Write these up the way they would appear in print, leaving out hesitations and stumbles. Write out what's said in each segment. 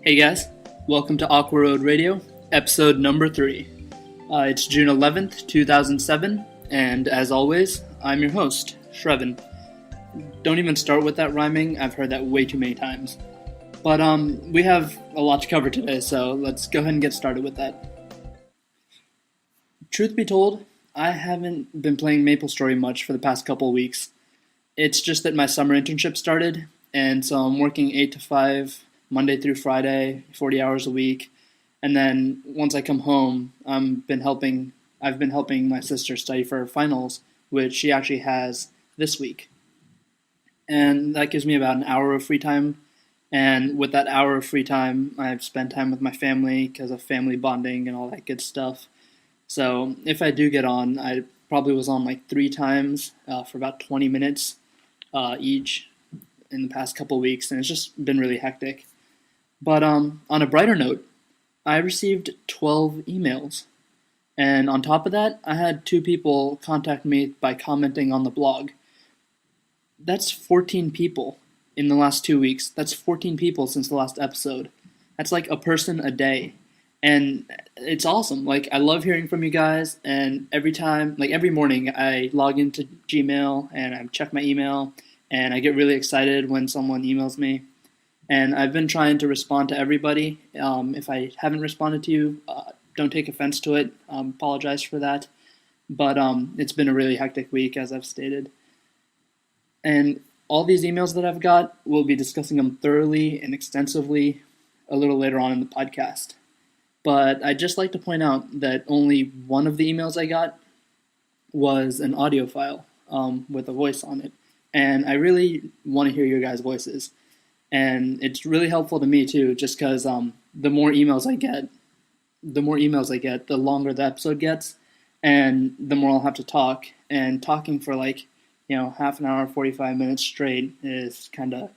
Hey guys, welcome to Aqua Radio, episode number 3. It's June 11th, 2007, and as always, I'm your host, Shravan. Don't even start with that rhyming, I've heard that way too many times. But we have a lot to cover today, so let's go ahead and get started with that. Truth be told, I haven't been playing MapleStory much for the past couple of weeks. It's just that my summer internship started, and so I'm working 8 to 5, Monday through Friday, 40 hours a week. And then once I come home, I've been helping my sister study for her finals, which she actually has this week. And that gives me about an hour of free time. And with that hour of free time, I've spent time with my family because of family bonding and all that good stuff. So if I do get on, I probably was on like 3 times for about 20 minutes each in the past couple of weeks, and it's just been really hectic. But on a brighter note, I received 12 emails. And on top of that, I had 2 people contact me by commenting on the blog. That's 14 people in the last 2 weeks. That's 14 people since the last episode. That's like a person a day. And it's awesome. Like, I love hearing from you guys. And every morning, I log into Gmail and I check my email. And I get really excited when someone emails me. And I've been trying to respond to everybody. If I haven't responded to you, don't take offense to it. Apologize for that. But it's been a really hectic week, as I've stated. And all these emails that I've got, we'll be discussing them thoroughly and extensively a little later on in the podcast. But I'd just like to point out that only one of the emails I got was an audio file with a voice on it. And I really want to hear your guys' voices. And it's really helpful to me too, just because the more emails I get, the longer the episode gets, and the more I'll have to talk. And talking for half an hour, 45 minutes straight is kind of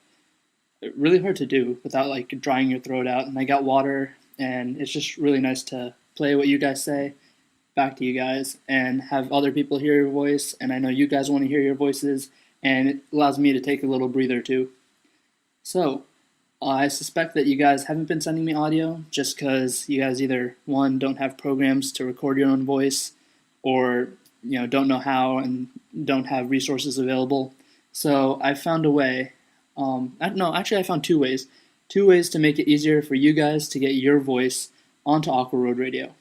really hard to do without drying your throat out. And I got water, and it's just really nice to play what you guys say back to you guys and have other people hear your voice. And I know you guys want to hear your voices, and it allows me to take a little breather too. So, I suspect that you guys haven't been sending me audio just because you guys either, one, don't have programs to record your own voice, or don't know how and don't have resources available. So I found a way. I found 2 ways. 2 ways to make it easier for you guys to get your voice onto Aqua Road Radio.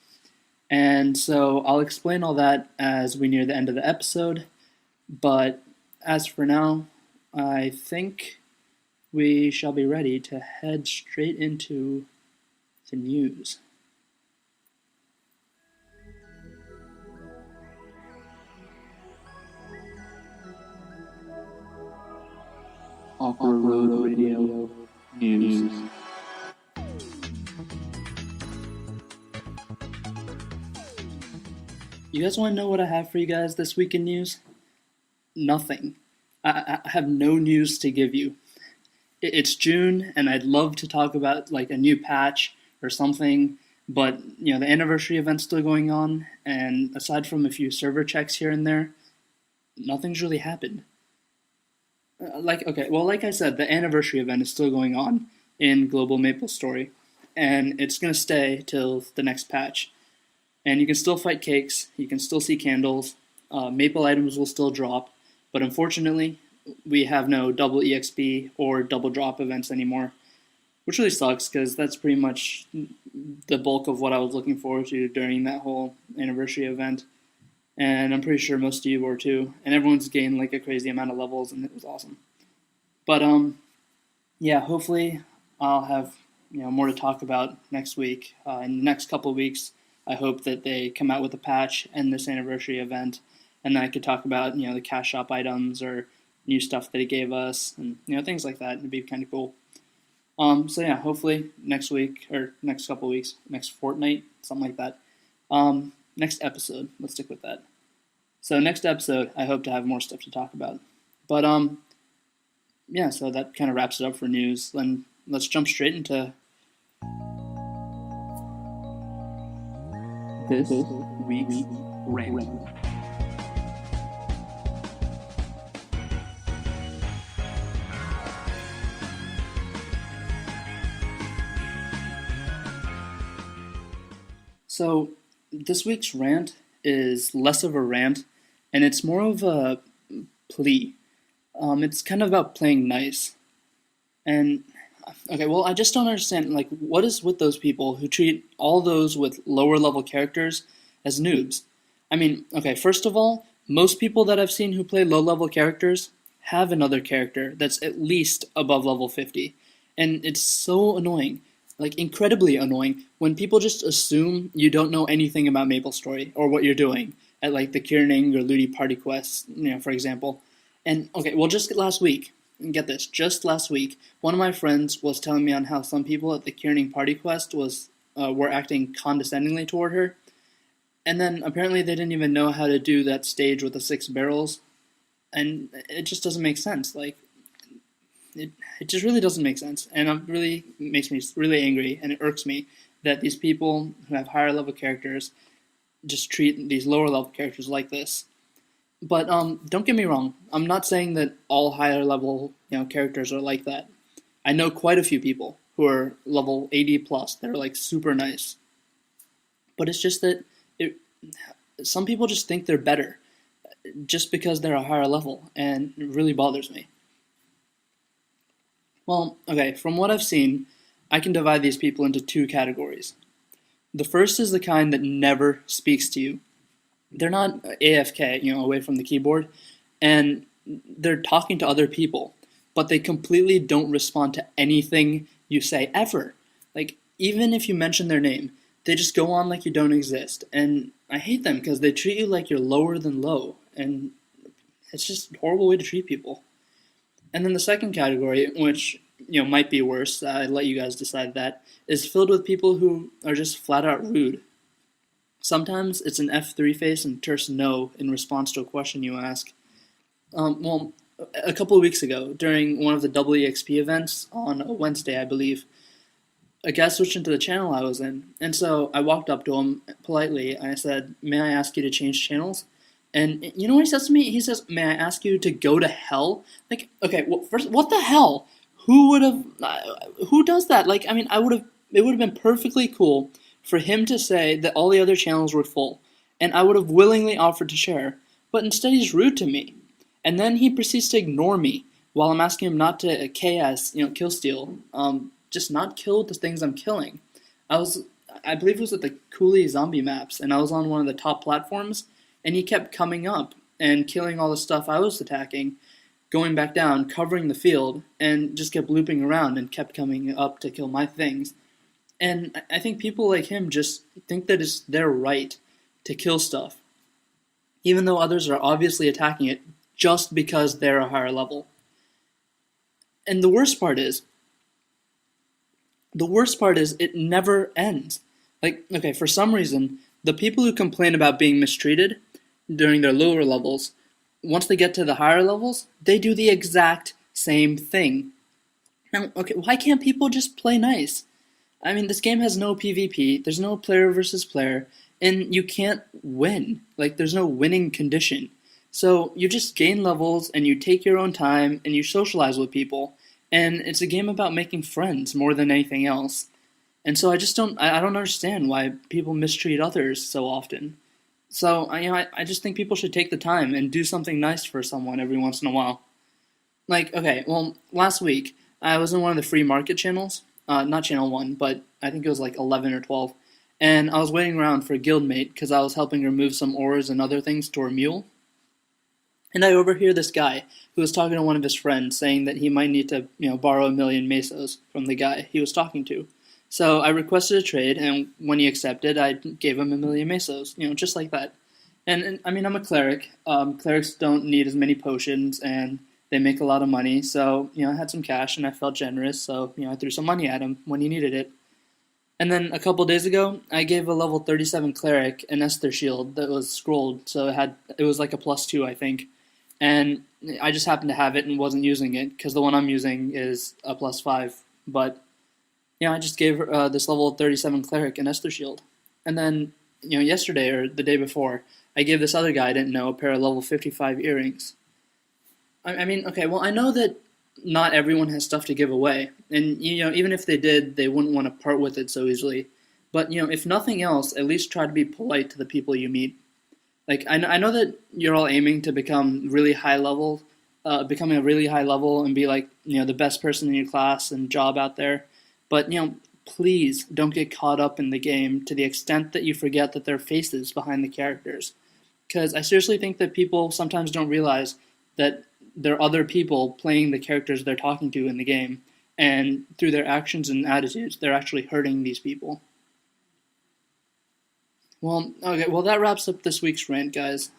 And so I'll explain all that as we near the end of the episode. But as for now, I think we shall be ready to head straight into the news. Aqua Road Radio News. You guys want to know what I have for you guys this week in news? Nothing. I have no news to give you. It's June, and I'd love to talk about a new patch or something, but the Anniversary Event's still going on, and aside from a few server checks here and there, nothing's really happened. Like I said, the Anniversary Event is still going on in Global MapleStory, and it's going to stay till the next patch. And you can still fight cakes, you can still see candles, maple items will still drop, but unfortunately, we have no double EXP or double drop events anymore, which really sucks because that's pretty much the bulk of what I was looking forward to during that whole Anniversary Event. And I'm pretty sure most of you were too. And everyone's gained a crazy amount of levels, and it was awesome. But hopefully I'll have more to talk about next week. In the next couple of weeks, I hope that they come out with a patch and this Anniversary Event, and then I could talk about the cash shop items or new stuff that he gave us, and things like that. It'd be kind of cool. Hopefully next week or next couple weeks, next fortnight, something like that. Next episode, let's stick with that. So next episode, I hope to have more stuff to talk about. But so that kind of wraps it up for news. Then let's jump straight into this week's rant. So, this week's rant is less of a rant, and it's more of a plea. It's kind of about playing nice. And, okay, well, I just don't understand, like, what is with those people who treat all those with lower level characters as noobs? I mean, okay, first of all, most people that I've seen who play low level characters have another character that's at least above level 50. And it's so annoying, like incredibly annoying, when people just assume you don't know anything about Maple Story or what you're doing at like the Kierning or Ludi party quests, for example. And okay, well, just last week, and get this, just last week, one of my friends was telling me on how some people at the Kierning party quest were acting condescendingly toward her, and then apparently they didn't even know how to do that stage with the 6 barrels, and it just doesn't make sense. Like, it just really doesn't make sense, and it really makes me really angry, and it irks me that these people who have higher level characters just treat these lower level characters like this. But don't get me wrong, I'm not saying that all higher level characters are like that. I know quite a few people who are level 80 plus that are like super nice. But it's just that some people just think they're better just because they're a higher level, and it really bothers me. Well, okay, from what I've seen, I can divide these people into 2 categories. The first is the kind that never speaks to you. They're not AFK, away from the keyboard, and they're talking to other people, but they completely don't respond to anything you say ever. Like, even if you mention their name, they just go on like you don't exist, and I hate them because they treat you like you're lower than low, and it's just a horrible way to treat people. And then the second category, which might be worse, I'd let you guys decide that, is filled with people who are just flat out rude. Sometimes it's an F3 face and terse no in response to a question you ask. Well, a couple of weeks ago, during one of the EXP events on a Wednesday, I believe, a guy switched into the channel I was in, and so I walked up to him politely and I said, "May I ask you to change channels?" And you know what he says to me? He says, "May I ask you to go to hell?" Like, okay, well, first, what the hell? Who does that? Like, I mean, it would have been perfectly cool for him to say that all the other channels were full, and I would have willingly offered to share, but instead he's rude to me. And then he proceeds to ignore me while I'm asking him not to KS, kill steal, just not kill the things I'm killing. I believe it was at the Cooley zombie maps, and I was on one of the top platforms, and he kept coming up and killing all the stuff I was attacking, going back down, covering the field, and just kept looping around and kept coming up to kill my things. And I think people like him just think that it's their right to kill stuff, even though others are obviously attacking it just because they're a higher level. And the worst part is it never ends. Like, okay, for some reason, the people who complain about being mistreated during their lower levels, once they get to the higher levels, they do the exact same thing. Now, okay, why can't people just play nice? I mean, this game has no PvP, there's no player versus player, and you can't win. Like, there's no winning condition. So you just gain levels, and you take your own time, and you socialize with people, and it's a game about making friends more than anything else. And so I don't understand why people mistreat others so often. So, I just think people should take the time and do something nice for someone every once in a while. Like, okay, well, last week, I was in one of the free market channels, not channel 1, but I think it was like 11 or 12, and I was waiting around for a guildmate because I was helping her move some ores and other things to her mule. And I overhear this guy who was talking to one of his friends saying that he might need to, borrow 1,000,000 mesos from the guy he was talking to. So I requested a trade, and when he accepted, I gave him 1,000,000 mesos, just like that. And I mean, I'm a cleric. Clerics don't need as many potions, and they make a lot of money. So, I had some cash, and I felt generous, so, I threw some money at him when he needed it. And then a couple days ago, I gave a level 37 cleric an Esther shield that was scrolled, so it was like a +2, I think. And I just happened to have it and wasn't using it, because the one I'm using is a +5. But, I just gave this level 37 cleric an Esther shield. And then, yesterday or the day before, I gave this other guy I didn't know a pair of level 55 earrings. I mean, okay, well, I know that not everyone has stuff to give away, and even if they did, they wouldn't want to part with it so easily. But, if nothing else, at least try to be polite to the people you meet. Like, I know that you're all aiming to become really high level, becoming a really high level and be like, the best person in your class and job out there. But, please don't get caught up in the game to the extent that you forget that there are faces behind the characters. Because I seriously think that people sometimes don't realize that there are other people playing the characters they're talking to in the game, and through their actions and attitudes, they're actually hurting these people. Well, okay, well that wraps up this week's rant, guys.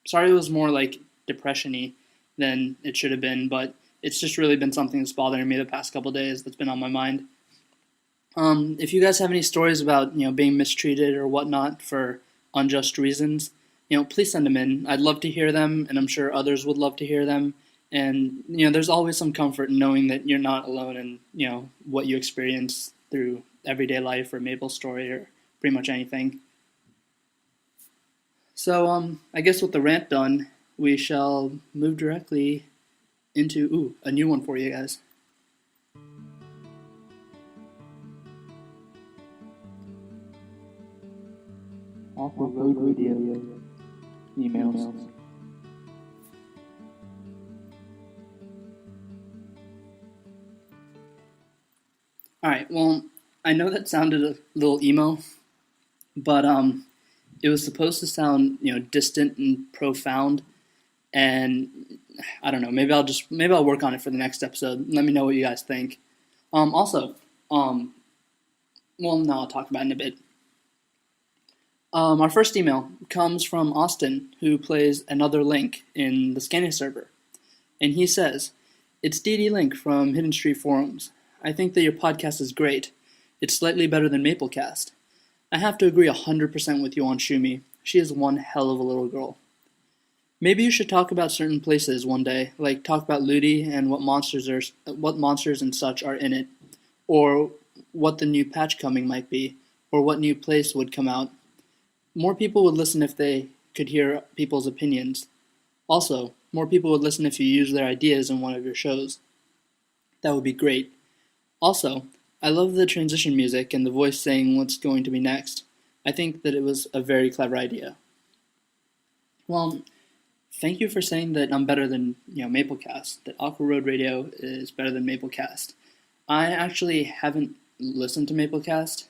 Sorry it was more like depression-y than it should have been, but it's just really been something that's bothering me the past couple days that's been on my mind. If you guys have any stories about, being mistreated or whatnot for unjust reasons, please send them in. I'd love to hear them, and I'm sure others would love to hear them. And, there's always some comfort in knowing that you're not alone in, what you experience through everyday life or Mabel's story or pretty much anything. So, I guess with the rant done, we shall move directly into, a new one for you guys. Aqua Road Radio emails. Alright, well, I know that sounded a little emo, but it was supposed to sound, distant and profound, and I don't know, maybe I'll work on it for the next episode. Let me know what you guys think. Also, well, no, I'll talk about it in a bit. Our first email comes from Austin, who plays Another Link in the Scania server. And he says, "It's DD Link from Hidden Street Forums. I think that your podcast is great. It's slightly better than Maplecast. I have to agree 100% with you on Shumi. She is one hell of a little girl. Maybe you should talk about certain places one day, like talk about Ludi and what monsters and such are in it, or what the new patch coming might be, or what new place would come out. More people would listen if they could hear people's opinions. Also, more people would listen if you used their ideas in one of your shows. That would be great. Also, I love the transition music and the voice saying what's going to be next. I think that it was a very clever idea." Well, thank you for saying that I'm better than, Maplecast, that Aqua Road Radio is better than Maplecast. I actually haven't listened to Maplecast,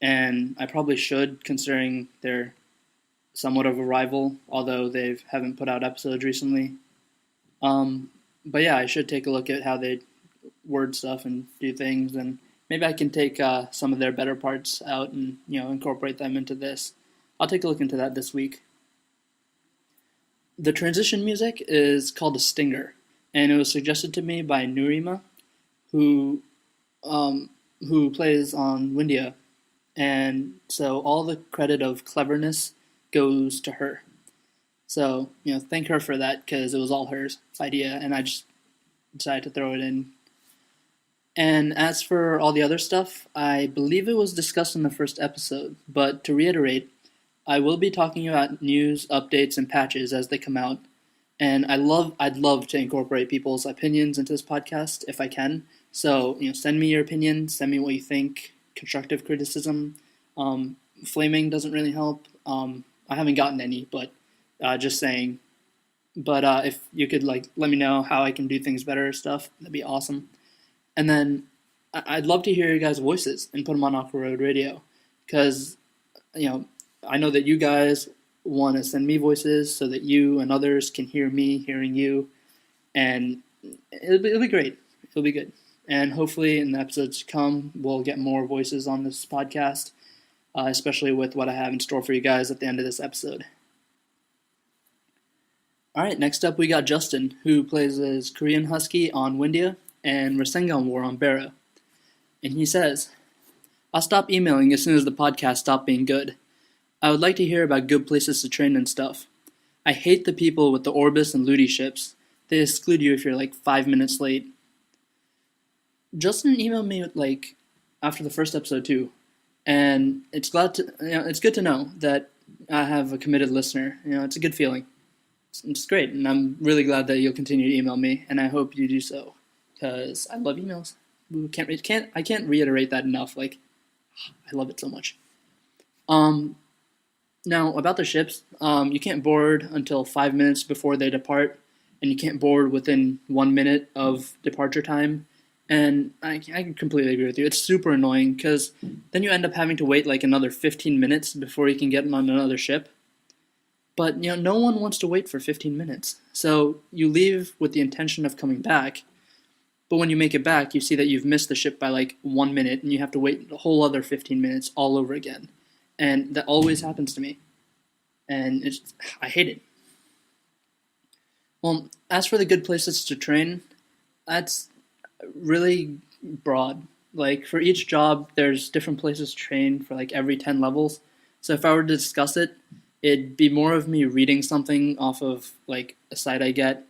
and I probably should, considering they're somewhat of a rival, although they haven't put out episodes recently. But yeah, I should take a look at how they word stuff and do things, and maybe I can take some of their better parts out and, incorporate them into this. I'll take a look into that this week. The transition music is called a stinger, and it was suggested to me by Nurima, who plays on Windia, and so all the credit of cleverness goes to her. So, thank her for that, because it was all her idea, and I just decided to throw it in. And as for all the other stuff, I believe it was discussed in the first episode, but to reiterate, I will be talking about news, updates, and patches as they come out, and I'd love to incorporate people's opinions into this podcast if I can. So, send me your opinion, send me what you think, constructive criticism. Flaming doesn't really help. I haven't gotten any, but just saying. But if you could let me know how I can do things better or stuff, that'd be awesome. And then I'd love to hear your guys' voices and put them on Aqua Road Radio, because I know that you guys want to send me voices so that you and others can hear me hearing you, and it'll be great. It'll be good. And hopefully in the episodes to come, we'll get more voices on this podcast, especially with what I have in store for you guys at the end of this episode. All right, next up we got Justin, who plays as Korean Husky on Windia and Rasengan War on Barrow. And he says, "I'll stop emailing as soon as the podcast stopped being good. I would like to hear about good places to train and stuff. I hate the people with the Orbis and Ludi ships. They exclude you if you're 5 minutes late." Justin emailed me after the first episode too, and it's good to know that I have a committed listener. It's a good feeling. It's great, and I'm really glad that you'll continue to email me, and I hope you do so, because I love emails. I can't reiterate that enough. Like, I love it so much. Now about the ships, you can't board until 5 minutes before they depart, and you can't board within 1 minute of departure time. And I completely agree with you. It's super annoying because then you end up having to wait like another 15 minutes before you can get on another ship. But no one wants to wait for 15 minutes. So you leave with the intention of coming back, but when you make it back, you see that you've missed the ship by like 1 minute, and you have to wait a whole other 15 minutes all over again. And that always happens to me, and I hate it. Well, as for the good places to train, that's really broad. Like for each job, there's different places to train for like every 10 levels. So if I were to discuss it, it'd be more of me reading something off of like a site I get,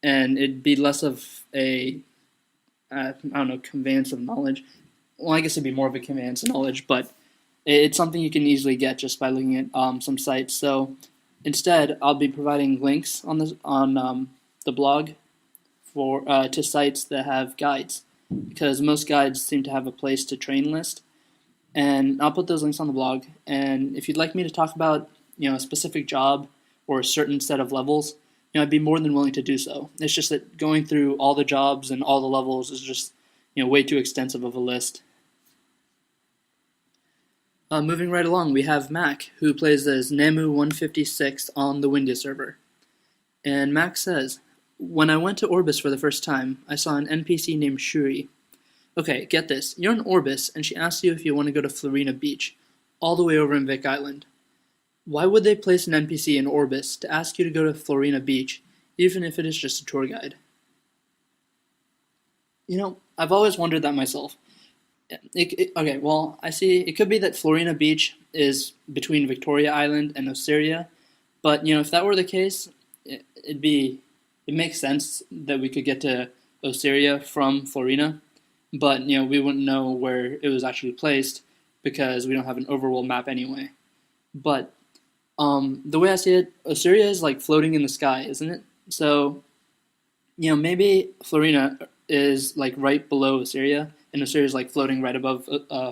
and it'd be less of a I don't know, conveyance of knowledge. Well, I guess it'd be more of a conveyance of knowledge, but it's something you can easily get just by looking at some sites. So instead, I'll be providing links on the blog for to sites that have guides, because most guides seem to have a place to train list, and I'll put those links on the blog. And if you'd like me to talk about a specific job or a certain set of levels, I'd be more than willing to do so. It's just that going through all the jobs and all the levels is just way too extensive of a list. Moving right along, we have Mac, who plays as Namu 156 on the Windia server. And Mac says, "When I went to Orbis for the first time, I saw an NPC named Shuri. Okay, get this. You're in Orbis, and she asks you if you want to go to Florina Beach, all the way over in Vic Island. Why would they place an NPC in Orbis to ask you to go to Florina Beach, even if it is just a tour guide?" I've always wondered that myself. Okay, well, I see. It could be that Florina Beach is between Victoria Island and Osiria, but if that were the case, it makes sense that we could get to Osiria from Florina, but we wouldn't know where it was actually placed because we don't have an overworld map anyway. But the way I see it, Osiria is like floating in the sky, isn't it? So maybe Florina is like right below Osiria, and Osiria is like floating right above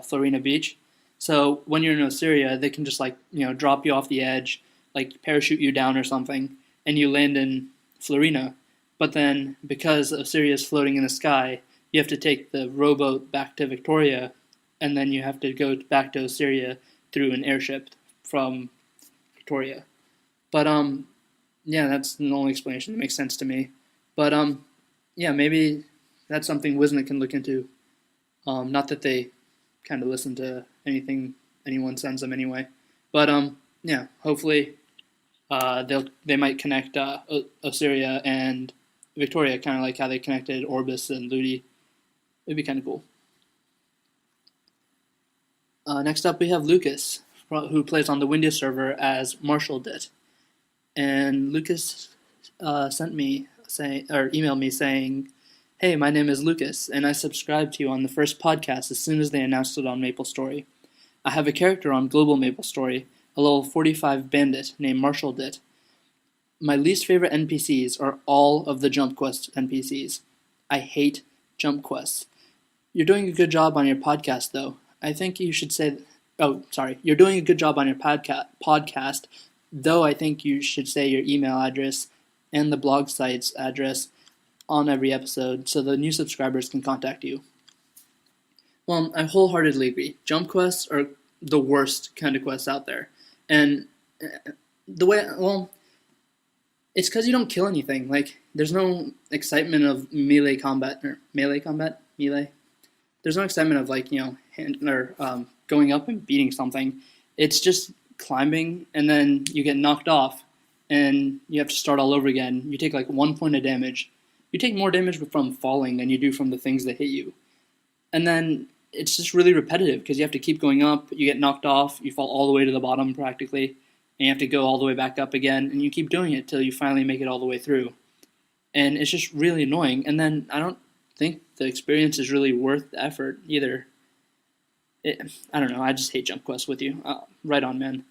Florina Beach. So when you're in Osiria, they can just like drop you off the edge, like parachute you down or something, and you land in Florina. But then because Osiria is floating in the sky, you have to take the rowboat back to Victoria, and then you have to go back to Osiria through an airship from Victoria. But yeah, that's the only explanation that makes sense to me. But yeah, maybe that's something Wisnet can look into. Not that they kind of listen to anything anyone sends them anyway. But yeah, hopefully they might connect Osiria and Victoria, kind of like how they connected Orbis and Ludi. It'd be kind of cool. Next up, we have Lucas, who plays on the Windia server as Marshall Dit. And Lucas emailed me saying, "Hey, my name is Lucas, and I subscribed to you on the first podcast as soon as they announced it on MapleStory. I have a character on Global MapleStory, a level 45 bandit named Marshall Dit. My least favorite NPCs are all of the Jump Quest NPCs. I hate Jump Quests. You're doing a good job on your podcast, though. I think you should say... Oh, sorry. You're doing a good job on your podcast, though I think you should say your email address and the blog site's address on every episode so the new subscribers can contact you." Well, I wholeheartedly agree. Jump quests are the worst kind of quests out there. And it's because you don't kill anything. Like, there's no excitement of melee combat. There's no excitement of, like, going up and beating something. It's just climbing, and then you get knocked off, and you have to start all over again. You take, like, 1 point of damage. You take more damage from falling than you do from the things that hit you. And then it's just really repetitive because you have to keep going up, you get knocked off, you fall all the way to the bottom practically, and you have to go all the way back up again, and you keep doing it till you finally make it all the way through. And it's just really annoying, and then I don't think the experience is really worth the effort either. I don't know, I just hate Jump Quest with you. Right on, man.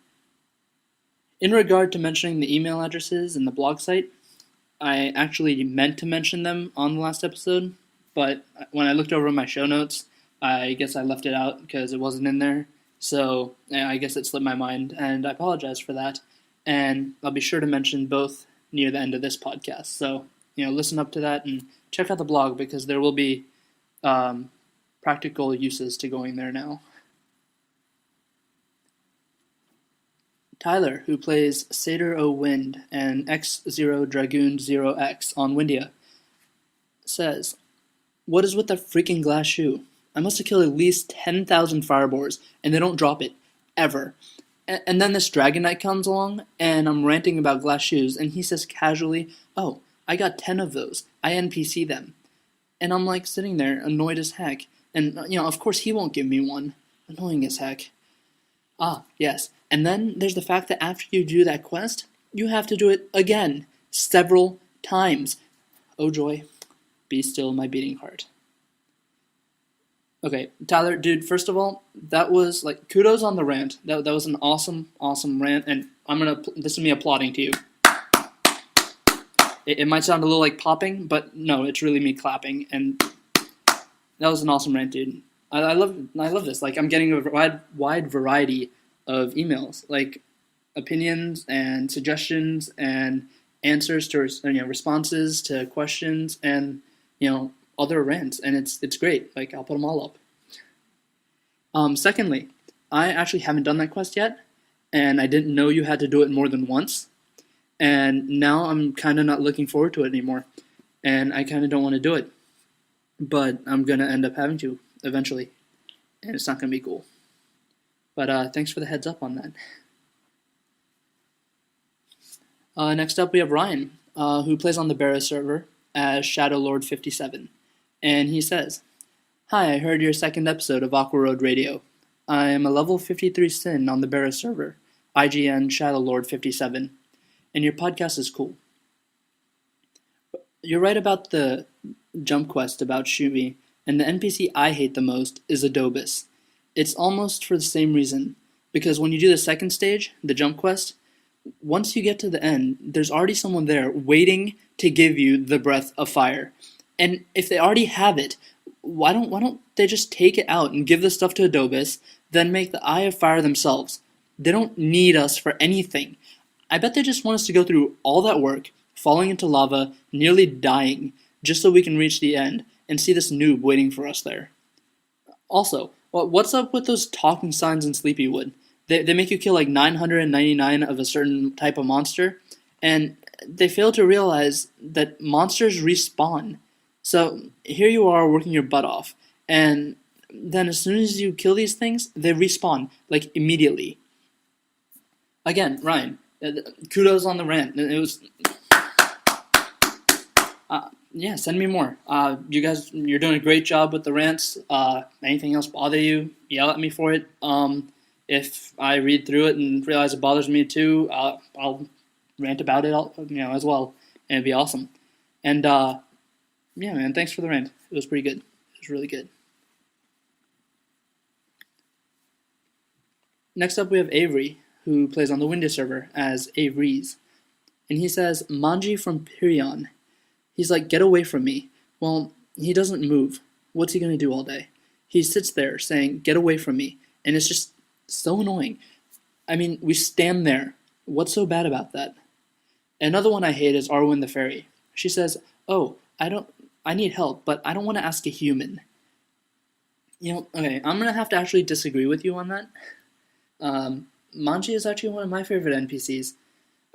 In regard to mentioning the email addresses and the blog site, I actually meant to mention them on the last episode, but when I looked over my show notes, I guess I left it out because it wasn't in there. So I guess it slipped my mind, and I apologize for that. And I'll be sure to mention both near the end of this podcast. So, listen up to that and check out the blog because there will be practical uses to going there now. Tyler, who plays Satyr O Wind and X0 Dragoon 0X on Windia, says, "What is with the freaking glass shoe? I must have killed at least 10,000 fireboars, and they don't drop it. Ever. And then this Dragon Knight comes along, and I'm ranting about glass shoes, and he says casually, 'Oh, I got 10 of those. I NPC them.' And I'm like sitting there, annoyed as heck. And, of course he won't give me one. Annoying as heck. Ah, yes. And then there's the fact that after you do that quest, you have to do it again, several times. Oh joy, be still my beating heart." Okay, Tyler, dude, first of all, that was, kudos on the rant. That was an awesome, awesome rant, and this is me applauding to you. It might sound a little like popping, but no, it's really me clapping, and that was an awesome rant, dude. I love this. I'm getting a wide variety of emails, opinions and suggestions and answers to responses to questions and other rants, and it's great. I'll put them all up. Secondly, I actually haven't done that quest yet, and I didn't know you had to do it more than once, and now I'm kind of not looking forward to it anymore, and I kind of don't want to do it, but I'm gonna end up having to eventually, and it's not gonna be cool. But thanks for the heads up on that. Next up, we have Ryan, who plays on the Barra server as Shadowlord57. And he says, "Hi, I heard your second episode of Aqua Road Radio. I am a level 53 Sin on the Barra server, IGN Shadowlord57, and your podcast is cool. You're right about the jump quest about Shumi, and the NPC I hate the most is Adobus. It's almost for the same reason, because when you do the second stage, the jump quest, once you get to the end, there's already someone there waiting to give you the breath of fire. And if they already have it, why don't they just take it out and give the stuff to Adobus, then make the Eye of Fire themselves? They don't need us for anything. I bet they just want us to go through all that work, falling into lava, nearly dying, just so we can reach the end and see this noob waiting for us there. Also, what's up with those talking signs in Sleepywood? They make you kill 999 of a certain type of monster, and they fail to realize that monsters respawn. So here you are working your butt off, and then as soon as you kill these things, they respawn, immediately. Again, Ryan, kudos on the rant. It was... yeah, send me more. You guys, you're doing a great job with the rants. Anything else bother you, yell at me for it. If I read through it and realize it bothers me too, I'll rant about it, as well, and it'd be awesome. And yeah, man, thanks for the rant. It was pretty good. It was really good. Next up, we have Avery, who plays on the Windows server as Avery's, and he says, "Manji from Pirion. He's like, 'Get away from me.' Well, he doesn't move. What's he gonna do all day? He sits there saying, 'Get away from me,' and it's just so annoying. I mean, we stand there. What's so bad about that?" Another one I hate is Arwen the Fairy. She says, "Oh, I need help, but I don't want to ask a human." Okay, I'm gonna have to actually disagree with you on that. Manji is actually one of my favorite NPCs.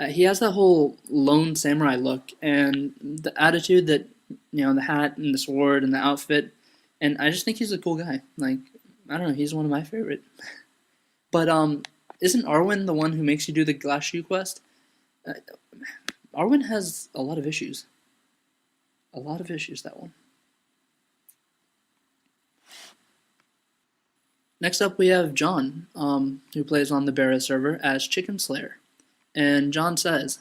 He has that whole lone samurai look and the attitude that, the hat and the sword and the outfit, and I just think he's a cool guy. I don't know, he's one of my favorite. But isn't Arwen the one who makes you do the glass shoe quest? Arwen has a lot of issues. A lot of issues, that one. Next up we have John, who plays on the Barra server as Chicken Slayer. And John says,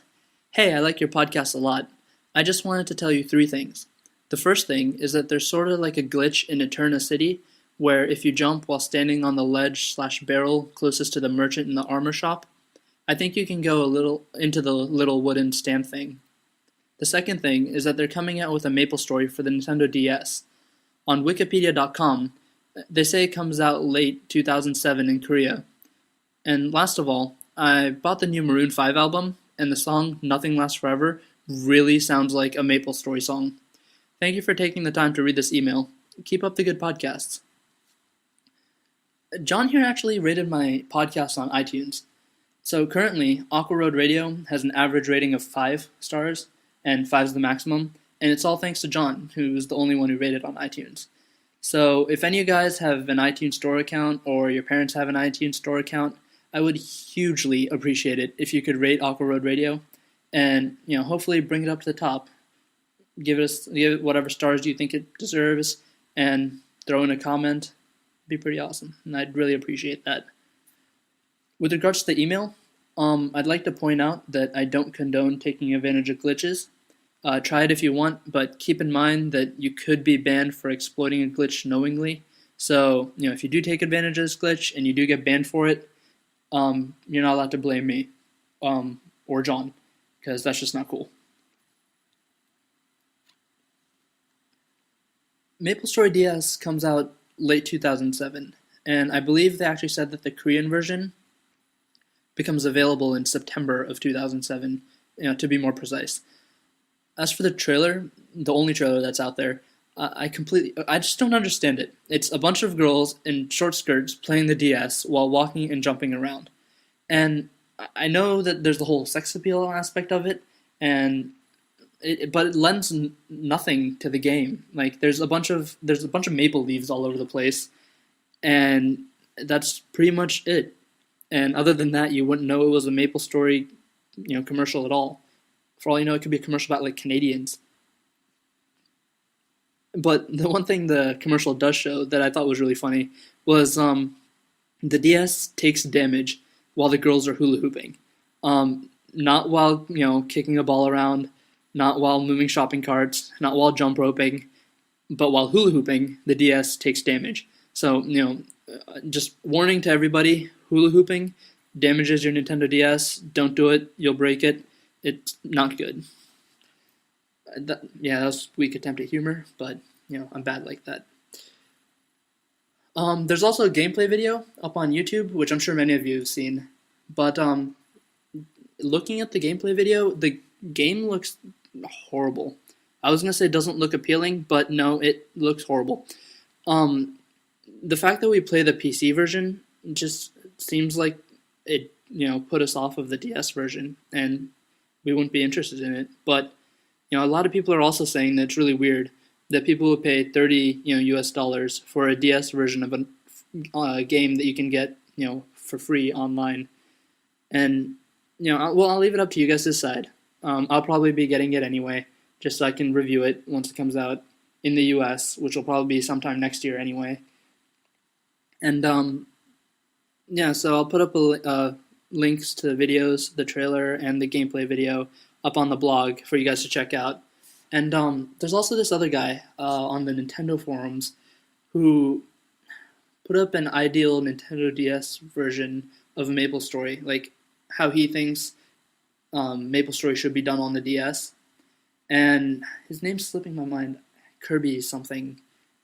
"Hey, I like your podcast a lot. I just wanted to tell you 3 things. The first thing is that there's sort of like a glitch in Eterna City, where if you jump while standing on the ledge/barrel closest to the merchant in the armor shop, I think you can go a little into the little wooden stamp thing. The second thing is that they're coming out with a Maple Story for the Nintendo DS. on Wikipedia.com, they say it comes out late 2007 in Korea. And last of all, I bought the new Maroon 5 album, and the song Nothing Lasts Forever really sounds like a MapleStory song. Thank you for taking the time to read this email. Keep up the good podcasts. John here actually rated my podcast on iTunes. So currently, Aqua Road Radio has an average rating of 5 stars, and 5 is the maximum, and it's all thanks to John, who's the only one who rated on iTunes. So if any of you guys have an iTunes Store account, or your parents have an iTunes Store account, I would hugely appreciate it if you could rate Aqua Road Radio, and hopefully bring it up to the top. Give it whatever stars you think it deserves, and throw in a comment. It'd be pretty awesome, and I'd really appreciate that. With regards to the email, I'd like to point out that I don't condone taking advantage of glitches. Try it if you want, but keep in mind that you could be banned for exploiting a glitch knowingly. So, if you do take advantage of this glitch and you do get banned for it, you're not allowed to blame me or John, because that's just not cool. MapleStory DS comes out late 2007, and I believe they actually said that the Korean version becomes available in September of 2007, to be more precise. As for the trailer, the only trailer that's out there, I just don't understand it. It's a bunch of girls in short skirts playing the DS while walking and jumping around. And I know that there's the whole sex appeal aspect of it, but it lends nothing to the game. Like there's a bunch of maple leaves all over the place, and that's pretty much it. And other than that, you wouldn't know it was a MapleStory, commercial at all. For all you know, it could be a commercial about like Canadians. But the one thing the commercial does show that I thought was really funny was the DS takes damage while the girls are hula hooping. Not while kicking a ball around, not while moving shopping carts, not while jump roping, but while hula hooping, the DS takes damage. So just warning to everybody: hula hooping damages your Nintendo DS. Don't do it; you'll break it. It's not good. That was a weak attempt at humor, but I'm bad like that. There's also a gameplay video up on YouTube, which I'm sure many of you have seen. But looking at the gameplay video, the game looks horrible. I was gonna say it doesn't look appealing, but no, it looks horrible. The fact that we play the PC version just seems like it, put us off of the DS version, and we wouldn't be interested in it. But a lot of people are also saying that it's really weird that people would pay $30 US dollars for a DS version of a game that you can get for free online. And I'll leave it up to you guys to decide. I'll probably be getting it anyway, just so I can review it once it comes out in the US, which will probably be sometime next year anyway. And so I'll put up links to the videos, the trailer, and the gameplay video up on the blog for you guys to check out. And there's also this other guy on the Nintendo forums who put up an ideal Nintendo DS version of MapleStory, like how he thinks MapleStory should be done on the DS. And his name's slipping my mind. Kirby something.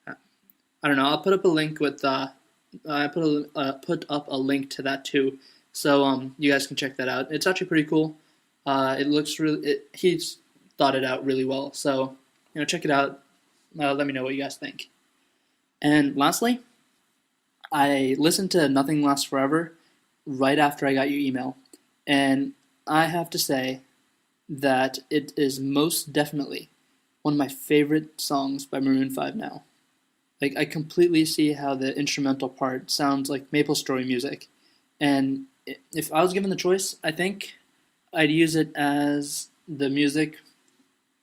I don't know. I'll put up a link with I put up a link to that too, so you guys can check that out. It's actually pretty cool. It looks he's thought it out really well. So check it out. Let me know what you guys think. And lastly, I listened to Nothing Lasts Forever right after I got your email, and I have to say that it is most definitely one of my favorite songs by Maroon 5 now. Like, I completely see how the instrumental part sounds like MapleStory music. And if I was given the choice, I think I'd use it as the music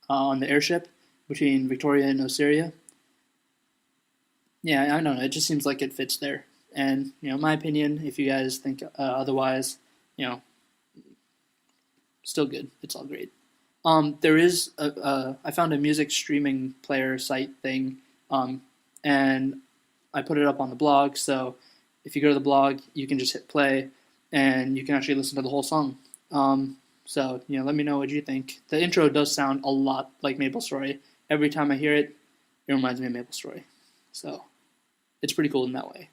on the airship between Victoria and Osiria. Yeah, I don't know. It just seems like it fits there. And, my opinion, if you guys think otherwise, still good. It's all great. There is I found a music streaming player site thing, and I put it up on the blog, so if you go to the blog, you can just hit play, and you can actually listen to the whole song. So, let me know what you think. The intro does sound a lot like MapleStory. Every time I hear it, it reminds me of MapleStory. So it's pretty cool in that way.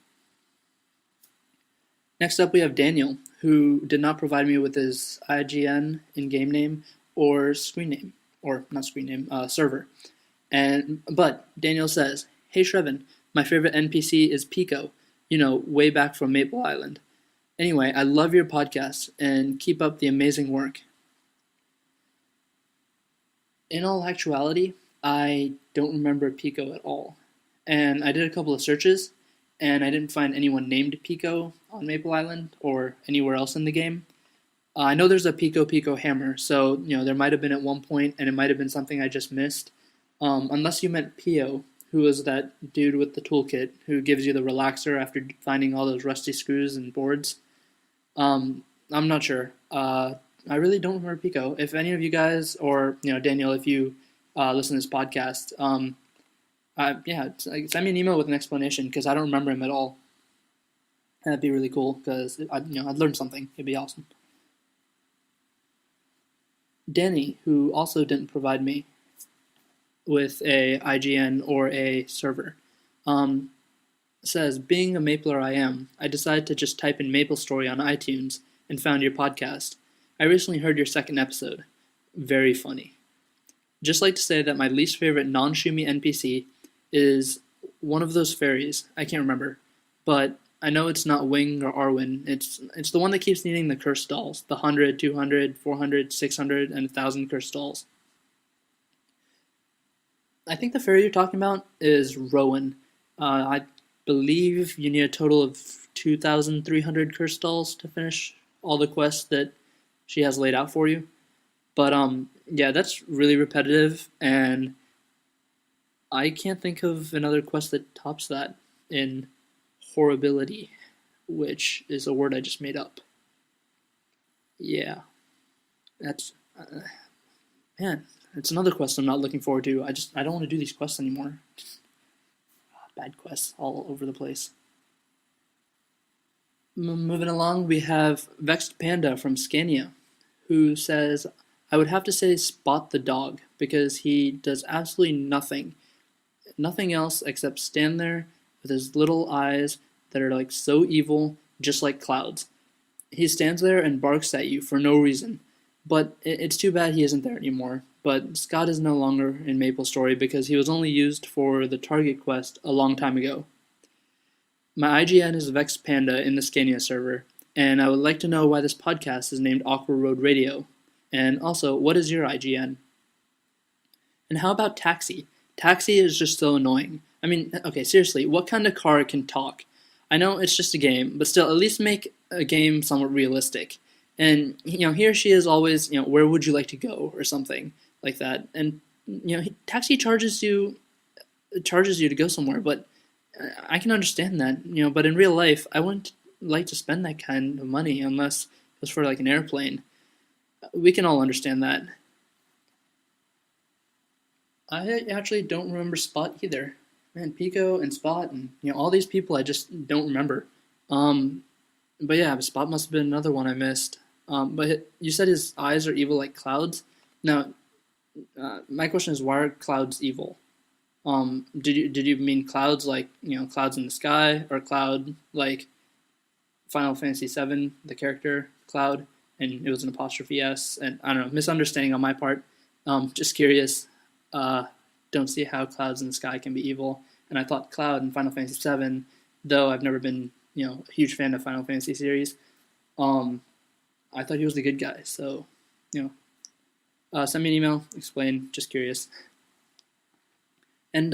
Next up, we have Daniel, who did not provide me with his IGN in-game name or screen name, or not screen name, server. But Daniel says, "Hey Shravan, my favorite NPC is Pico, way back from Maple Island. Anyway, I love your podcast and keep up the amazing work." In all actuality, I don't remember Pico at all. And I did a couple of searches, and I didn't find anyone named Pico on Maple Island or anywhere else in the game. I know there's a Pico hammer, so there might have been at one point, and it might have been something I just missed. Unless you meant Pio, who was that dude with the toolkit who gives you the relaxer after finding all those rusty screws and boards. I'm not sure. I really don't remember Pico. If any of you guys, or Daniel, if you listen to this podcast, send me an email with an explanation because I don't remember him at all. That'd be really cool because I'd learn something. It'd be awesome. Danny, who also didn't provide me with a IGN or a server, says, "Being a Mapler I am, I decided to just type in MapleStory on iTunes and found your podcast. I recently heard your second episode. Very funny. Just like to say that my least favorite non-Shumi NPC is one of those fairies. I can't remember, but I know it's not Wing or Arwen. It's the one that keeps needing the cursed dolls, the 100, 200, 400, 600, and 1,000 cursed dolls. I think the fairy you're talking about is Rowan. I believe you need a total of 2,300 cursed dolls to finish all the quests that she has laid out for you. But that's really repetitive, and I can't think of another quest that tops that in horribility, which is a word I just made up. Yeah, that's it's another quest I'm not looking forward to. I don't want to do these quests anymore. Bad quests all over the place. Moving along, we have Vexed Panda from Scania, who says, "I would have to say Spot the dog, because he does absolutely nothing else except stand there with his little eyes that are like so evil, just like clouds. He stands there and barks at you for no reason. But it's too bad he isn't there anymore. But Scott is no longer in MapleStory because he was only used for the Target quest a long time ago. My IGN is Vexed Panda in the Scania server, and I would like to know why this podcast is named Aqua Road Radio. And also, what is your IGN? And how about Taxi? Taxi is just so annoying. I mean, okay, seriously, what kind of car can talk? I know it's just a game, but still, at least make a game somewhat realistic. And, here she is always, where would you like to go, or something like that. And, Taxi charges you to go somewhere, but I can understand that, but in real life, I wouldn't like to spend that kind of money unless it was for, like, an airplane. We can all understand that. I actually don't remember Spot either. Man, Pico and Spot and all these people I just don't remember. But yeah, Spot must have been another one I missed. But you said his eyes are evil like clouds. Now, my question is, why are clouds evil? Did you mean clouds like clouds in the sky, or cloud like Final Fantasy VII, the character Cloud, and it was an apostrophe S? And I don't know, misunderstanding on my part. Just curious. Don't see how clouds in the sky can be evil. And I thought Cloud in Final Fantasy VII, though I've never been a huge fan of Final Fantasy series, I thought he was the good guy. So send me an email, explain. Just curious. And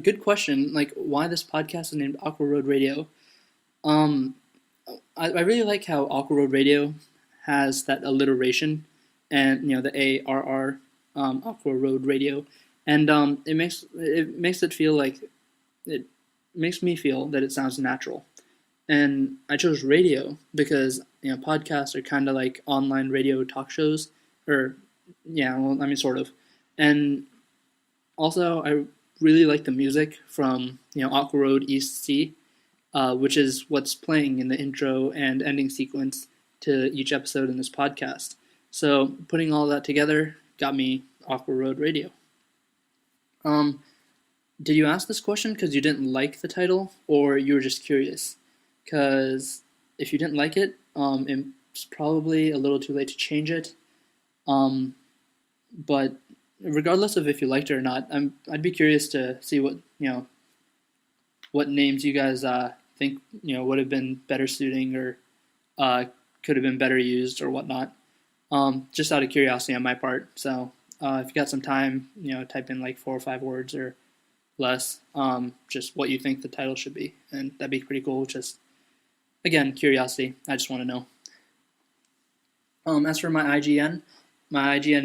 good question. Like, why this podcast is named Aqua Road Radio? I really like how Aqua Road Radio has that alliteration, and the ARR, Aqua Road Radio, and it makes it feel like it makes me feel that it sounds natural. And I chose radio because podcasts are kind of like online radio talk shows, or sort of. And also, I really like the music from Aqua Road East Sea, which is what's playing in the intro and ending sequence to each episode in this podcast. So putting all that together got me Aqua Road Radio. Did you ask this question because you didn't like the title, or you were just curious? Because if you didn't like it, it's probably a little too late to change it. Um, but regardless of if you liked it or not, I'd be curious to see what names you guys think would have been better suiting or uh, could have been better used or whatnot. Just out of curiosity on my part. So if you got some time, type in like 4 or 5 words or less, just what you think the title should be, and that'd be pretty cool. Just again, curiosity. I just want to know. As for my IGN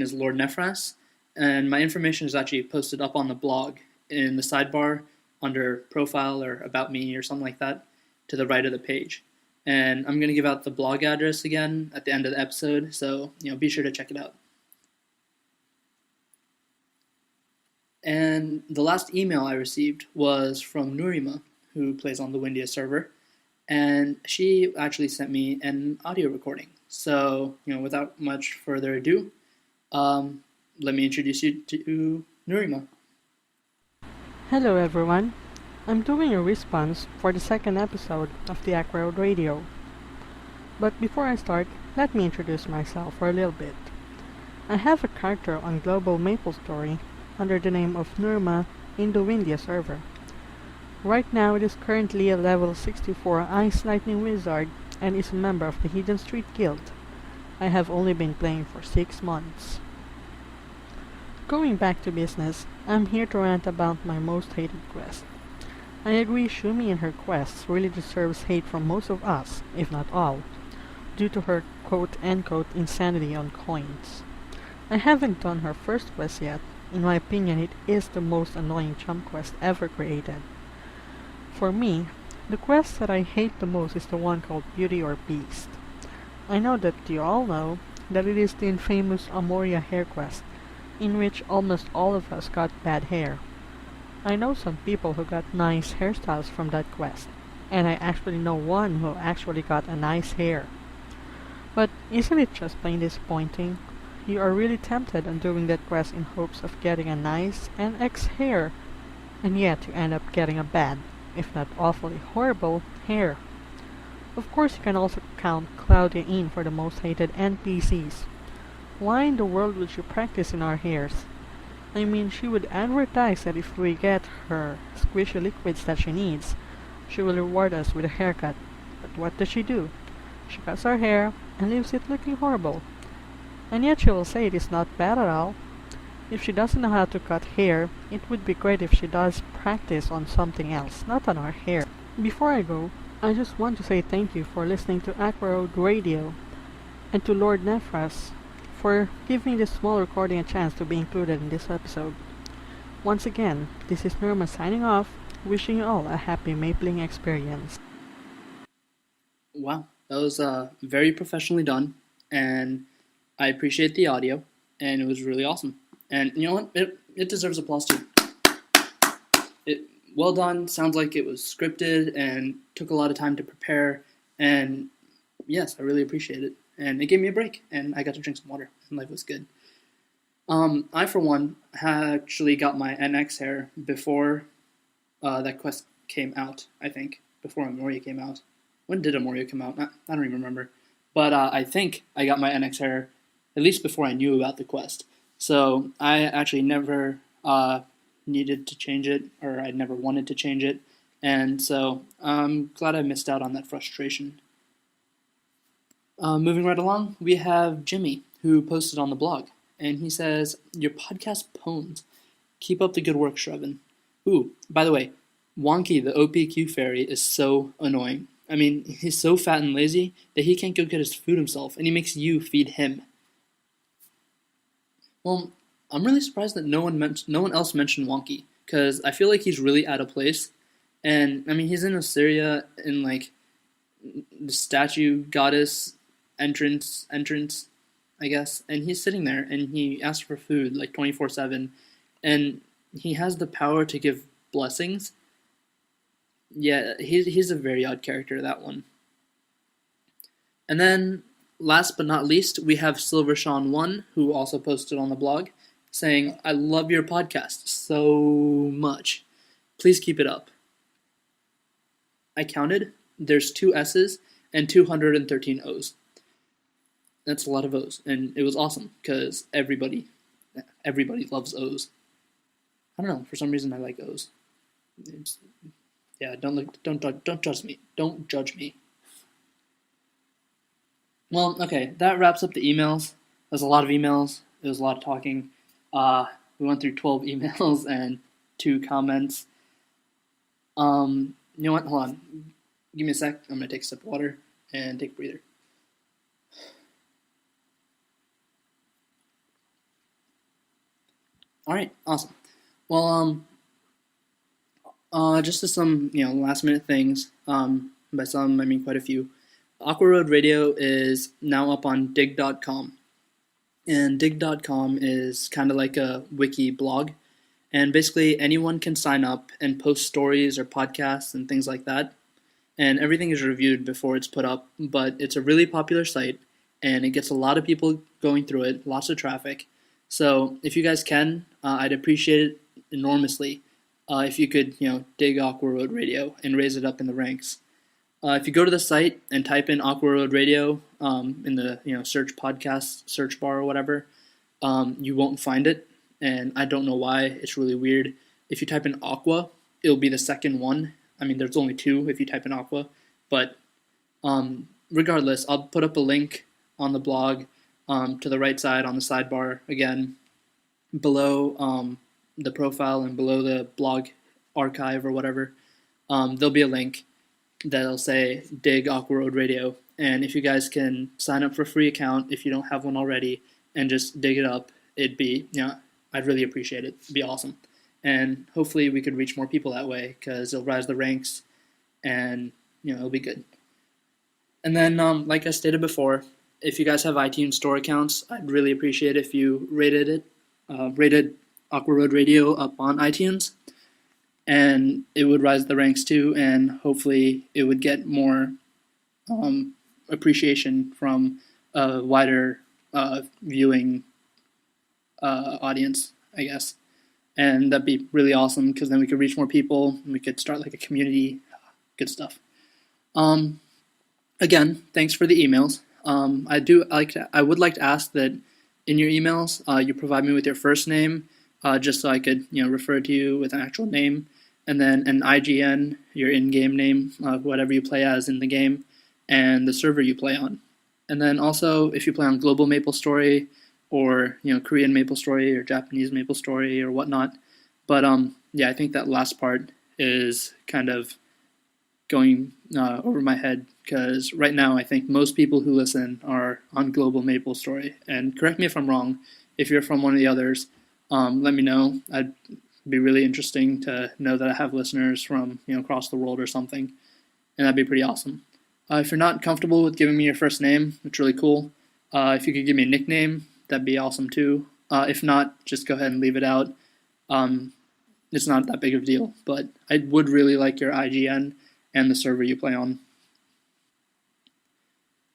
is Lord Nephras, and my information is actually posted up on the blog in the sidebar under profile or about me or something like that to the right of the page. And I'm going to give out the blog address again at the end of the episode, so be sure to check it out. And the last email I received was from Nurima, who plays on the Windia server, and she actually sent me an audio recording. So, without much further ado, let me introduce you to Nurima. Hello everyone, I'm doing a response for the second episode of the Aqua Radio. But before I start, let me introduce myself for a little bit. I have a character on Global Maple Story under the name of Nurma in the Windia server. Right now it is currently a level 64 Ice Lightning Wizard and is a member of the Hidden Street Guild. I have only been playing for 6 months. Going back to business, I'm here to rant about my most hated quest. I agree Shumi and her quests really deserves hate from most of us, if not all, due to her quote-unquote insanity on coins. I haven't done her first quest yet. In my opinion, it is the most annoying jump quest ever created. For me, the quest that I hate the most is the one called Beauty or Beast. I know that you all know that it is the infamous Amoria hair quest, in which almost all of us got bad hair. I know some people who got nice hairstyles from that quest, and I actually know one who actually got a nice hair. But isn't it just plain disappointing? You are really tempted on doing that quest in hopes of getting a nice NX hair, and yet you end up getting a bad, if not awfully horrible, hair. Of course you can also count Claudia in for the most hated NPCs. Why in the world would you practice in our hairs? I mean, she would advertise that if we get her squishy liquids that she needs, she will reward us with a haircut. But what does she do? She cuts our hair and leaves it looking horrible. And yet she will say it is not bad at all. If she doesn't know how to cut hair, it would be great if she does practice on something else, not on our hair. Before I go, I just want to say thank you for listening to Aqua Radio, and to Lord Nephras for giving this small recording a chance to be included in this episode. Once again, this is Norma signing off, wishing you all a happy mapling experience. Wow, that was very professionally done, and I appreciate the audio, and it was really awesome. And you know what? It deserves applause too. Well done. Sounds like it was scripted and took a lot of time to prepare. And yes, I really appreciate it. And it gave me a break, and I got to drink some water, and life was good. I, for one, actually got my NX hair before that quest came out, I think. Before Amoria came out. When did Amoria come out? I don't even remember. But I think I got my NX hair at least before I knew about the quest. So I actually never needed to change it, or I never wanted to change it. And so I'm glad I missed out on that frustration. Moving right along, we have Jimmy, who posted on the blog. And he says, "Your podcast pwns. Keep up the good work, Shravan." Ooh, by the way, Wonky, the OPQ fairy, is so annoying. I mean, he's so fat and lazy that he can't go get his food himself, and he makes you feed him. Well, I'm really surprised that no one else mentioned Wonky, because I feel like he's really out of place. And I mean, he's in Assyria in like the statue goddess entrance, I guess, and he's sitting there and he asks for food like 24/7, and he has the power to give blessings. Yeah, he's a very odd character, that one. And then, last but not least, we have Silver Sean 1, who also posted on the blog, saying, "I love your podcast so much." Please keep it up. I counted. There's 2 S's and 213 O's. That's a lot of O's, and it was awesome because everybody loves O's. I don't know, for some reason I like O's. Don't judge me. Don't judge me. Well, okay, that wraps up the emails. There's a lot of emails. There was a lot of talking. We went through 12 emails and 2 comments. You know what? Hold on. Give me a sec. I'm gonna take a sip of water and take a breather. All right, awesome. Well, just to some last minute things. By some I mean quite a few. Aqua Road Radio is now up on dig.com, and dig.com is kind of like a wiki blog, and basically anyone can sign up and post stories or podcasts and things like that, and everything is reviewed before it's put up. But it's a really popular site, and it gets a lot of people going through it, lots of traffic. So if you guys can, I'd appreciate it enormously if you could, dig Aqua Road Radio and raise it up in the ranks. If you go to the site and type in Aqua Road Radio in the search podcast search bar or whatever, you won't find it, and I don't know why. It's really weird. If you type in Aqua, it'll be the second one. I mean, there's only 2 if you type in Aqua, but regardless, I'll put up a link on the blog to the right side on the sidebar again, below the profile and below the blog archive or whatever. There'll be a link that'll say dig Aqua Road Radio, and if you guys can sign up for a free account if you don't have one already and just dig it up, it'd be I'd really appreciate it. It'd be awesome, and hopefully we could reach more people that way because it'll rise the ranks, and it'll be good. And then like I stated before, if you guys have iTunes Store accounts, I'd really appreciate if you rated Aqua Road Radio up on iTunes, and it would rise the ranks too, and hopefully it would get more appreciation from a wider viewing audience, I guess. And that'd be really awesome because then we could reach more people and we could start like a community. Good stuff. Again, thanks for the emails. I would like to ask that in your emails you provide me with your first name, just so I could refer to you with an actual name, and then an IGN, your in-game name, whatever you play as in the game, and the server you play on. And then also if you play on Global MapleStory or Korean MapleStory or Japanese MapleStory or whatnot. But I think that last part is kind of going over my head, because right now I think most people who listen are on Global MapleStory. And correct me if I'm wrong. If you're from one of the others, let me know. I'd be really interesting to know that I have listeners from across the world or something, and that'd be pretty awesome. If you're not comfortable with giving me your first name, it's really cool. If you could give me a nickname, that'd be awesome too. If not, just go ahead and leave it out. It's not that big of a deal, but I would really like your IGN and the server you play on.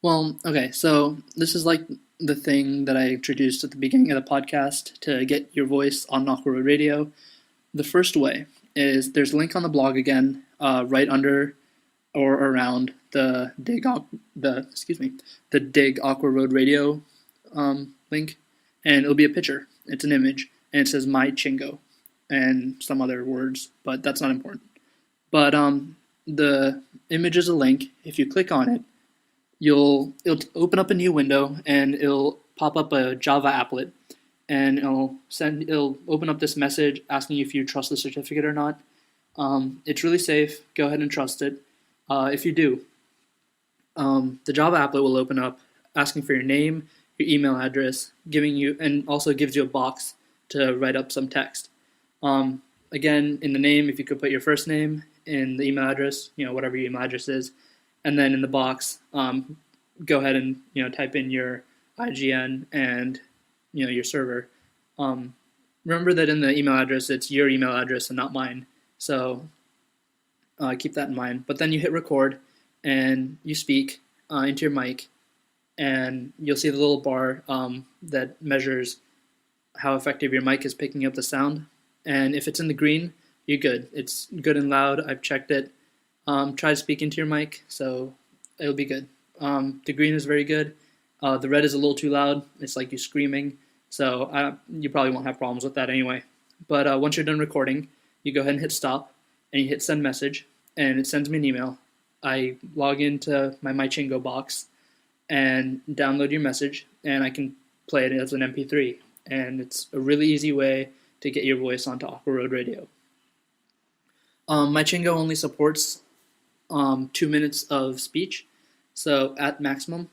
Well, okay, so this is like the thing that I introduced at the beginning of the podcast to get your voice on Aqua Road Radio. The first way is there's a link on the blog again, right under or around the dig Aqua Road Radio link, and it'll be a picture. It's an image, and it says "My Chingo" and some other words, but that's not important. But the image is a link. If you click on it, it'll open up a new window, and it'll pop up a Java applet, and it'll open up this message asking you if you trust the certificate or not. It's really safe. Go ahead and trust it. If you do, the Java applet will open up asking for your name, your email address, and also gives you a box to write up some text. Again, in the name, if you could put your first name, in the email address, whatever your email address is, and then in the box, go ahead and type in your IGN and your server. Remember that in the email address, it's your email address and not mine. So keep that in mind. But then you hit record and you speak into your mic, and you'll see the little bar that measures how effective your mic is picking up the sound. And if it's in the green, you're good. It's good and loud. I've checked it. Try speaking to your mic, so it'll be good. The green is very good. The red is a little too loud. It's like you screaming, so you probably won't have problems with that anyway. But once you're done recording, you go ahead and hit stop, and you hit send message, and it sends me an email. I log into my MyChingo box and download your message, and I can play it as an MP3. And it's a really easy way to get your voice onto Aqua Road Radio. MyChingo only supports 2 minutes of speech, so at maximum.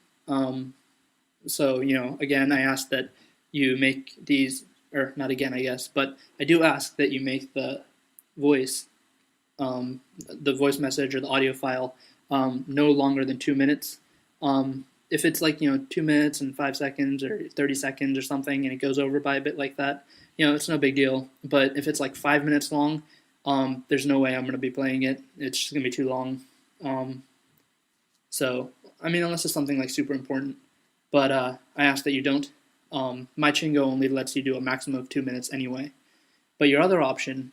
So, again, I ask that you make these, or not again, I guess, but I do ask that you make the voice message or the audio file no longer than 2 minutes. If it's like, 2 minutes and 5 seconds or 30 seconds or something and it goes over by a bit like that, it's no big deal. But if it's like 5 minutes long, there's no way I'm going to be playing it. It's just going to be too long. Unless it's something like super important. But I ask that you don't. MyChingo only lets you do a maximum of 2 minutes anyway. But your other option,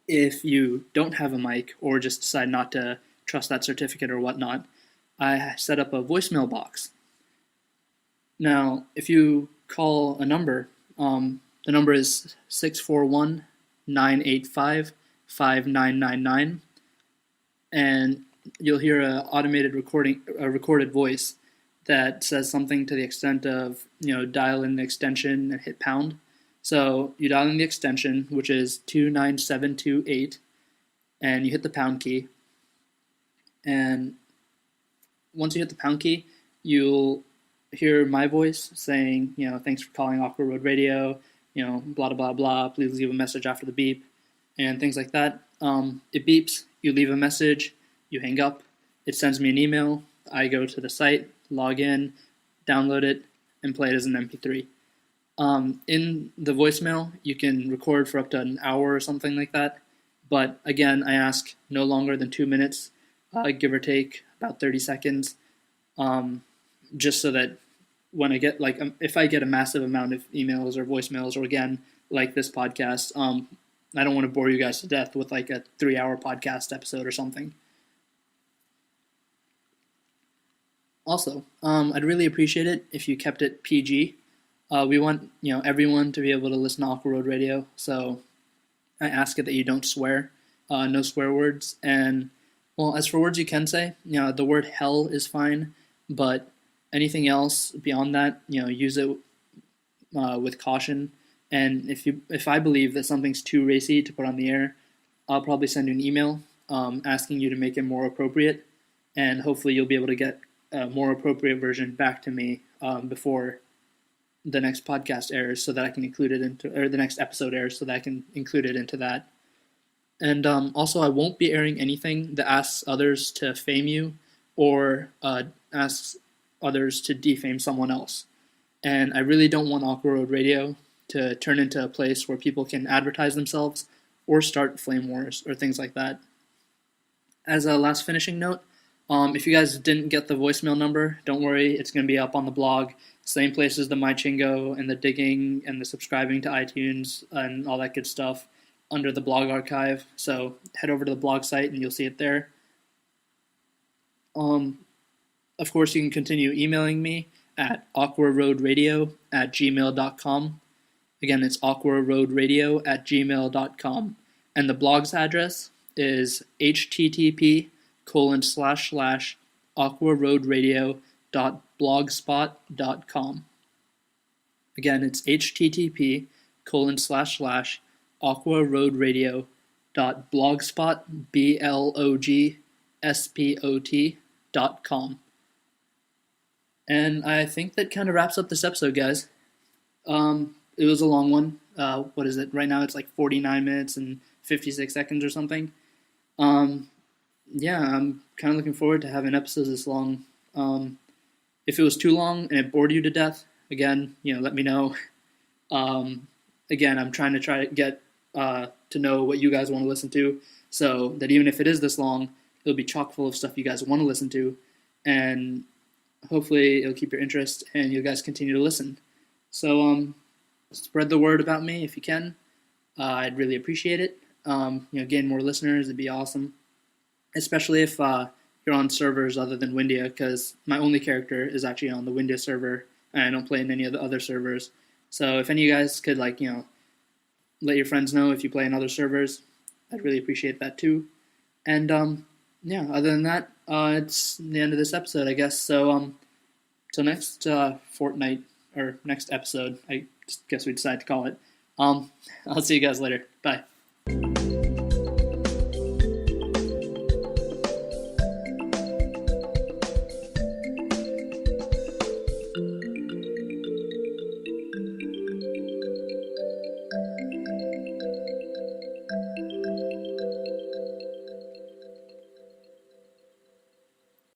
if you don't have a mic or just decide not to trust that certificate or whatnot, I set up a voicemail box. Now, if you call a number, the number is 641-985-5999, and you'll hear a recorded voice that says something to the extent of, dial in the extension and hit pound. So you dial in the extension, which is 29728, and you hit the pound key. And once you hit the pound key, you'll hear my voice saying, thanks for calling Aqua Road Radio, blah, blah, blah, please leave a message after the beep, and things like that. It beeps, you leave a message, you hang up, it sends me an email, I go to the site, log in, download it, and play it as an MP3. In the voicemail, you can record for up to an hour or something like that, but again, I ask no longer than 2 minutes, give or take about 30 seconds, just so that when I get, if I get a massive amount of emails or voicemails, or again, like this podcast, I don't want to bore you guys to death with like a 3-hour podcast episode or something. Also, I'd really appreciate it if you kept it PG. We want, everyone to be able to listen to Aqua Road Radio, so I ask it that you don't swear, no swear words, and, well, as for words you can say, the word hell is fine, but anything else beyond that, use it with caution, and if I believe that something's too racy to put on the air, I'll probably send you an email asking you to make it more appropriate, and hopefully you'll be able to get a more appropriate version back to me before the next podcast airs, so that I can include it into, or the next episode airs, so that I can include it into that. And also, I won't be airing anything that asks others to fame you or asks others to defame someone else. And I really don't want Aqua Road Radio to turn into a place where people can advertise themselves or start flame wars or things like that. As a last finishing note, if you guys didn't get the voicemail number, don't worry, it's going to be up on the blog. Same place as the MyChingo and the digging and the subscribing to iTunes and all that good stuff under the blog archive. So head over to the blog site and you'll see it there. Of course, you can continue emailing me at aquaroadradio@gmail.com. Again, it's aquaroadradio@gmail.com. And the blog's address is http://aquaroadradio.blogspot.com. Again, it's http://aquaroadradio.blogspot.com. And I think that kind of wraps up this episode, guys. It was a long one. What is it? Right now it's like 49 minutes and 56 seconds or something. Yeah, I'm kind of looking forward to having episodes this long. If it was too long and it bored you to death, again, let me know. Again, I'm trying to get to know what you guys want to listen to, so that even if it is this long, it'll be chock full of stuff you guys want to listen to, and hopefully it'll keep your interest and you guys continue to listen. So spread the word about me if you can. I'd really appreciate it. gain more listeners. It'd be awesome, especially if you're on servers other than Windia, because my only character is actually on the Windia server, and I don't play in any of the other servers. So if any of you guys could let your friends know if you play in other servers, I'd really appreciate that too. And other than that, it's the end of this episode, I guess. So till next fortnight or next episode, I guess we decide to call it. I'll see you guys later. Bye.